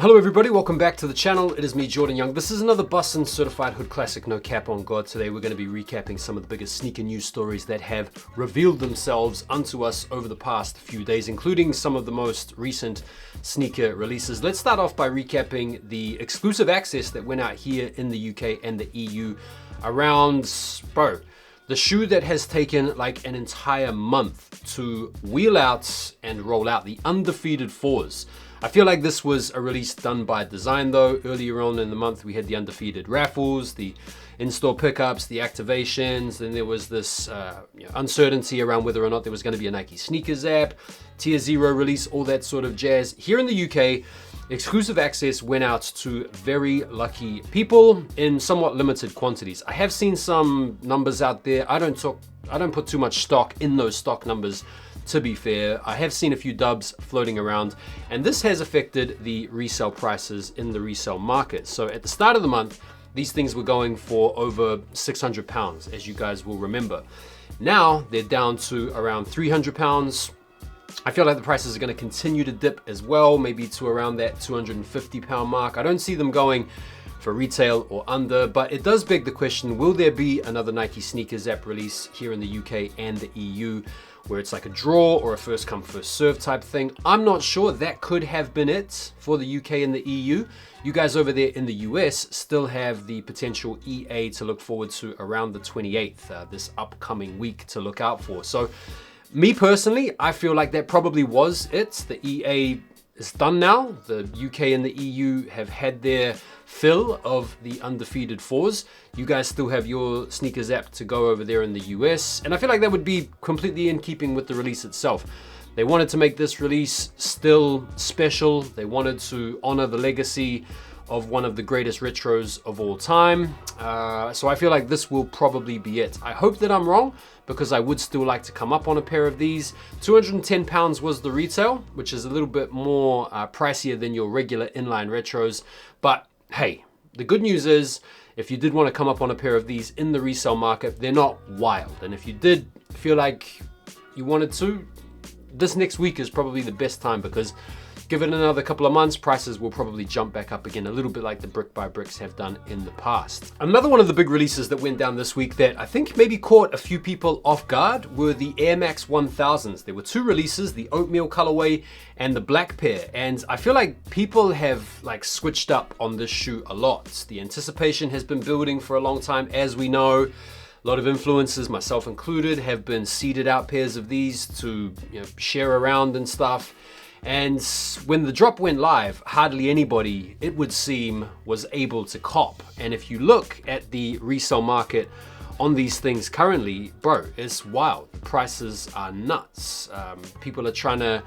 Hello everybody, welcome back to the channel. It is me, Jordan Young. This is another Bussin' Certified Hood Classic, no cap on God. Today we're going to be recapping some of the biggest sneaker news stories that have revealed themselves unto us over the past few days, including some of the most recent sneaker releases. Let's start off by recapping the exclusive access that went out here in the UK and the EU around, the shoe that has taken like an entire month to wheel out and roll out, the Undefeated 4'S. I feel like this was a release done by design though. Earlier on in the month, we had the Undefeated raffles, the in-store pickups, the activations. Then there was this uncertainty around whether or not there was going to be a Nike sneakers app, Tier 0 release, all that sort of jazz. Here in the UK, exclusive access went out to very lucky people in somewhat limited quantities. I have seen some numbers out there. I don't put too much stock in those stock numbers. To be fair, I have seen a few dubs floating around, and this has affected the resale prices in the resale market. So at the start of the month, these things were going for over £600, as you guys will remember. Now they're down to around £300. I feel like the prices are going to continue to dip as well, maybe to around that £250 mark. I don't see them going for retail or under, but it does beg the question, will there be another Nike sneakers app release here in the UK and the EU where it's like a draw or a first come first serve type thing? I'm not sure. That could have been it for the UK and the EU. You guys over there in the US still have the potential EA to look forward to around the 28th, this upcoming week to look out for. So me personally, I feel like that probably was it. The EA is done now. The UK and the EU have had their fill of the Undefeated 4'S. You guys still have your sneakers app to go over there in the US, and I feel like that would be completely in keeping with the release itself. They wanted to make this release still special. They wanted to honor the legacy of one of the greatest retros of all time. So I feel like this will probably be it. I hope that I'm wrong, because I would still like to come up on a pair of these. £210 was the retail, which is a little bit more pricier than your regular inline retros. But hey, the good news is, if you did want to come up on a pair of these in the resale market, they're not wild. And if you did feel like you wanted to, this next week is probably the best time, because give it another couple of months, prices will probably jump back up again, a little bit like the Brick by Bricks have done in the past. Another one of the big releases that went down this week that I think maybe caught a few people off guard were the Air Max 1000s. There were two releases, the oatmeal colorway and the black pair. And I feel like people have like switched up on this shoe a lot. The anticipation has been building for a long time, as we know. A lot of influencers, myself included, have been seeded out pairs of these to share around and stuff. And when the drop went live, hardly anybody, it would seem, was able to cop. And if you look at the resale market on these things currently, bro, it's wild. The prices are nuts. People are trying to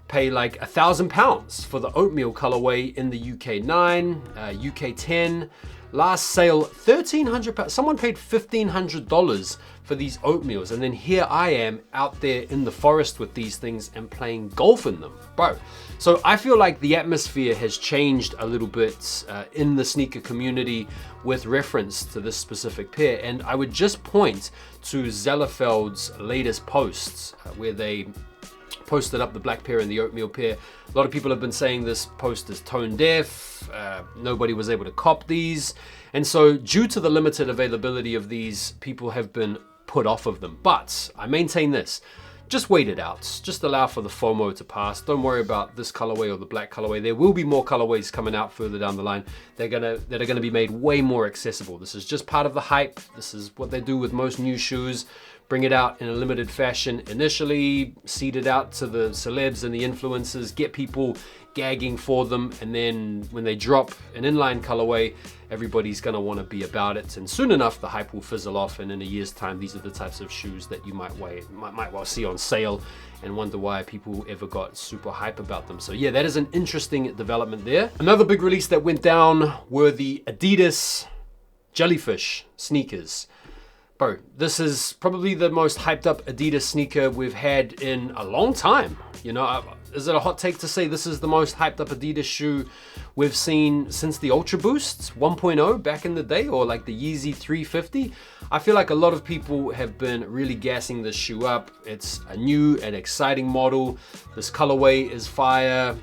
pay like £1,000 for the oatmeal colorway in the UK 9, UK 10. Last sale, £1,300. Someone paid $1,500 for these oatmeals, and then here I am out there in the forest with these things and playing golf in them, bro. So I feel like the atmosphere has changed a little bit in the sneaker community with reference to this specific pair, and I would just point to Zellerfeld's latest posts where they posted up the black pair and the oatmeal pair. A lot of people have been saying this post is tone deaf. Nobody was able to cop these. And so due to the limited availability of these, people have been put off of them. But I maintain this. Just wait it out. Just allow for the FOMO to pass. Don't worry about this colorway or the black colorway. There will be more colorways coming out further down the line that are gonna be made way more accessible. This is just part of the hype. This is what they do with most new shoes. Bring it out in a limited fashion initially, seed it out to the celebs and the influencers, get people gagging for them, and then when they drop an inline colorway, everybody's gonna wanna be about it, and soon enough the hype will fizzle off, and in a year's time these are the types of shoes that you might well see on sale and wonder why people ever got super hype about them. So yeah, that is an interesting development there. Another big release that went down were the Adidas Jellyfish sneakers. Bro, this is probably the most hyped up Adidas sneaker we've had in a long time. Is it a hot take to say this is the most hyped up Adidas shoe we've seen since the Ultra Boost 1.0 back in the day, or like the Yeezy 350? I feel like a lot of people have been really gassing this shoe up. It's a new and exciting model. This colorway is fire.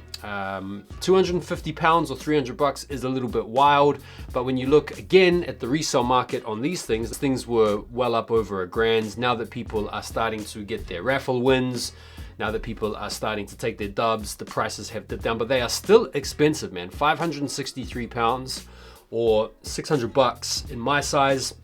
250 pounds or 300 bucks is a little bit wild, but when you look again at the resale market on these things were well up over $1,000. Now that people are starting to get their raffle wins, now that people are starting to take their dubs, the prices have dipped down, but they are still expensive, man. 563 pounds or 600 bucks in my size.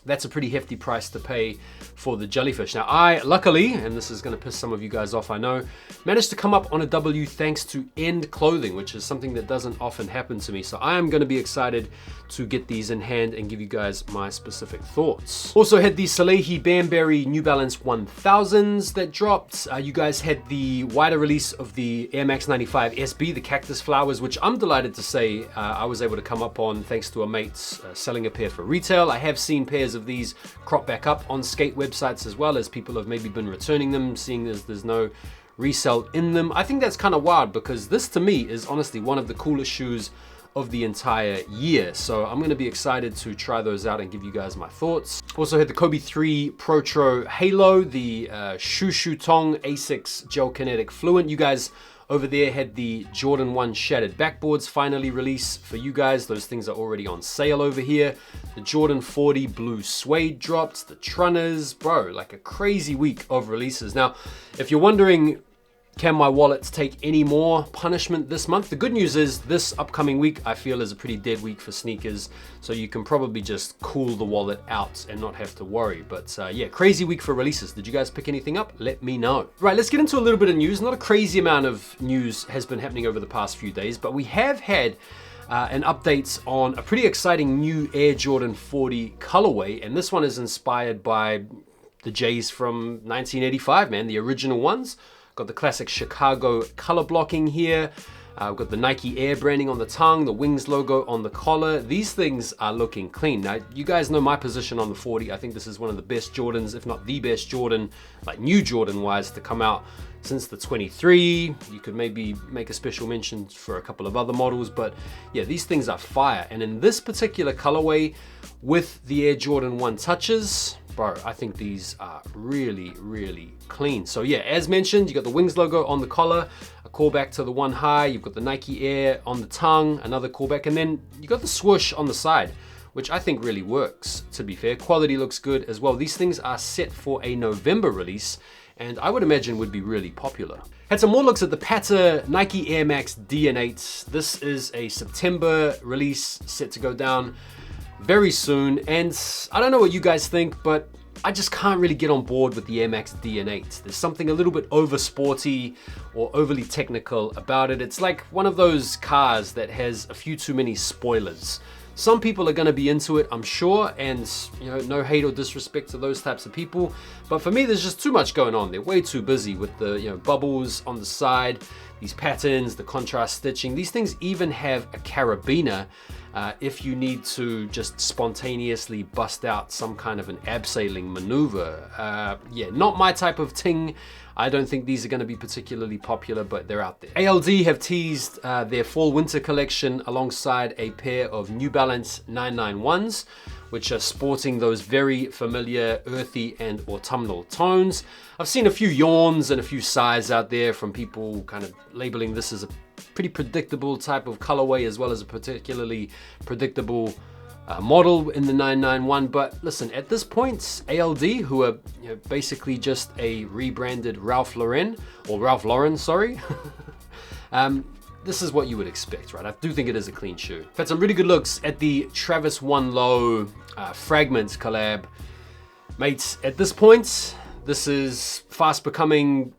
That's a pretty hefty price to pay for the jellyfish. Now I, luckily, and this is gonna piss some of you guys off, I know, managed to come up on a W thanks to End Clothing, which is something that doesn't often happen to me. So I am gonna be excited to get these in hand and give you guys my specific thoughts. Also had the Salehi Banbury New Balance 1000s that dropped. You guys had the wider release of the Air Max 95 SB, the cactus flowers, which I'm delighted to say I was able to come up on thanks to a mate selling a pair for retail. I have seen pairs of these crop back up on skate websites as well, as people have maybe been returning them, seeing as there's no resale in them. I think that's kind of wild because this to me is honestly one of the coolest shoes of the entire year. So I'm gonna be excited to try those out and give you guys my thoughts. Also had the Kobe 3 Protro Halo, the Shushu Tong Asics Gel Kinetic Fluent. You guys over there had the Jordan 1 Shattered Backboards finally released for you guys. Those things are already on sale over here. The Jordan 40 Blue Suede dropped, the Trunners, bro, like a crazy week of releases. Now, if you're wondering, can my wallets take any more punishment this month? The good news is this upcoming week I feel is a pretty dead week for sneakers, so you can probably just cool the wallet out and not have to worry. But yeah, crazy week for releases. Did you guys pick anything up? Let me know. Right, let's get into a little bit of news. Not a crazy amount of news has been happening over the past few days, but we have had an update on a pretty exciting new Air Jordan 40 colorway, and this one is inspired by the J's from 1985, man, the original ones. Got the classic Chicago color blocking here. We've got the Nike Air branding on the tongue, the Wings logo on the collar. These things are looking clean. Now, you guys know my position on the 40. I think this is one of the best Jordans, if not the best Jordan, like new Jordan wise, to come out since the 23. You could maybe make a special mention for a couple of other models, but yeah, these things are fire. And in this particular colorway with the Air Jordan 1 touches, bro, I think these are really, really clean. So yeah, as mentioned, you got the Wings logo on the collar, a callback to the One High, you've got the Nike Air on the tongue, another callback, and then you got the swoosh on the side, which I think really works, to be fair. Quality looks good as well. These things are set for a November release, and I would imagine would be really popular. Had some more looks at the Pata Nike Air Max DN8. This is a September release set to go down very soon, and I don't know what you guys think, but I just can't really get on board with the Air Max DN8. There's something a little bit over sporty or overly technical about it. It's like one of those cars that has a few too many spoilers. Some people are gonna be into it, I'm sure, and you know, no hate or disrespect to those types of people, but for me, there's just too much going on. They're way too busy with the bubbles on the side, these patterns, the contrast stitching. These things even have a carabiner if you need to just spontaneously bust out some kind of an abseiling maneuver. Yeah, not my type of ting. I don't think these are going to be particularly popular, but they're out there. ALD have teased their fall-winter collection alongside a pair of New Balance 991s, which are sporting those very familiar earthy and autumnal tones. I've seen a few yawns and a few sighs out there from people kind of labeling this as a pretty predictable type of colorway, as well as a particularly predictable model in the 991. But listen, at this point, ALD, who are basically just a rebranded Ralph Lauren, sorry, this is what you would expect, right? I do think it is a clean shoe. I've had some really good looks at the Travis One Low Fragments collab. Mates, at this point, this is fast becoming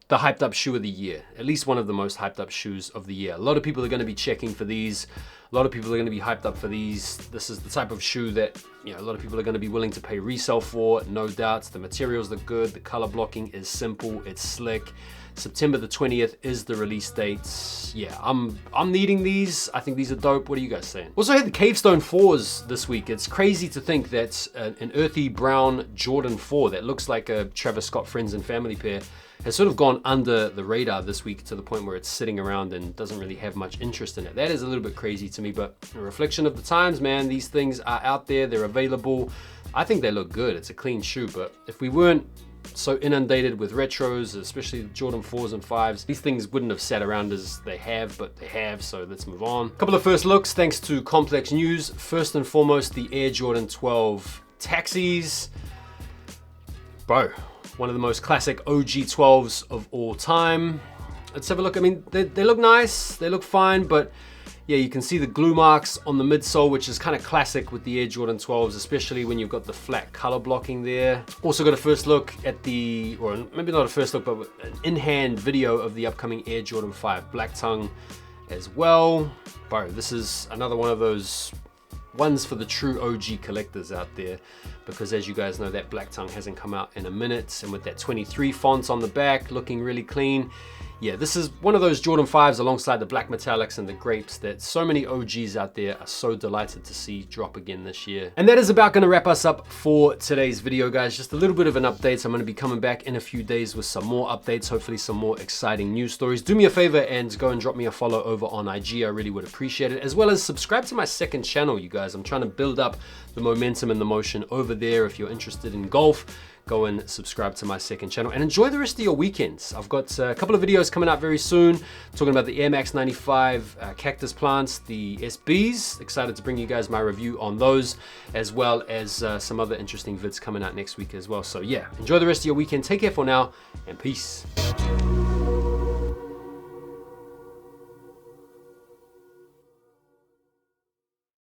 the hyped up shoe of the year, at least one of the most hyped up shoes of the year. A lot of people are going to be checking for these. A lot of people are going to be hyped up for these. This is the type of shoe that a lot of people are going to be willing to pay resale for, no doubt. The materials look good. The color blocking is simple. It's slick. September the 20th is the release date. Yeah, I'm needing these. I think these are dope. What are you guys saying? Also had the Cavestone 4s this week. It's crazy to think that an earthy brown Jordan 4 that looks like a Travis Scott Friends and Family pair has sort of gone under the radar this week to the point where it's sitting around and doesn't really have much interest in it. That is a little bit crazy to me, but a reflection of the times, man. These things are out there, they're available. I think they look good. It's a clean shoe, but if we weren't so inundated with retros, especially Jordan 4s and 5s. These things wouldn't have sat around as they have, but they have, so let's move on. Couple of first looks thanks to Complex News. First and foremost, the Air Jordan 12 Taxis. Bro, one of the most classic OG 12s of all time. Let's have a look. I mean, they look nice, they look fine, but yeah, you can see the glue marks on the midsole, which is kind of classic with the Air Jordan 12s, especially when you've got the flat color blocking there. Also got a first look at the, or maybe not a first look, but an in-hand video of the upcoming Air Jordan 5 Black Tongue as well. Bro, this is another one of those ones for the true OG collectors out there, because as you guys know, that Black Tongue hasn't come out in a minute, and with that 23 font on the back looking really clean. Yeah, this is one of those Jordan 5s alongside the black metallics and the grapes that so many OGs out there are so delighted to see drop again this year. And that is about gonna wrap us up for today's video, guys. Just a little bit of an update. I'm gonna be coming back in a few days with some more updates, hopefully some more exciting news stories. Do me a favor and go and drop me a follow over on IG. I really would appreciate it, as well as subscribe to my second channel, you guys. I'm trying to build up the momentum and the motion over there. If you're interested in golf, go and subscribe to my second channel and enjoy the rest of your weekends. I've got a couple of videos coming out very soon talking about the Air Max 95 cactus plants, the SBs. Excited to bring you guys my review on those, as well as some other interesting vids coming out next week as well. So yeah, enjoy the rest of your weekend. Take care for now, and peace.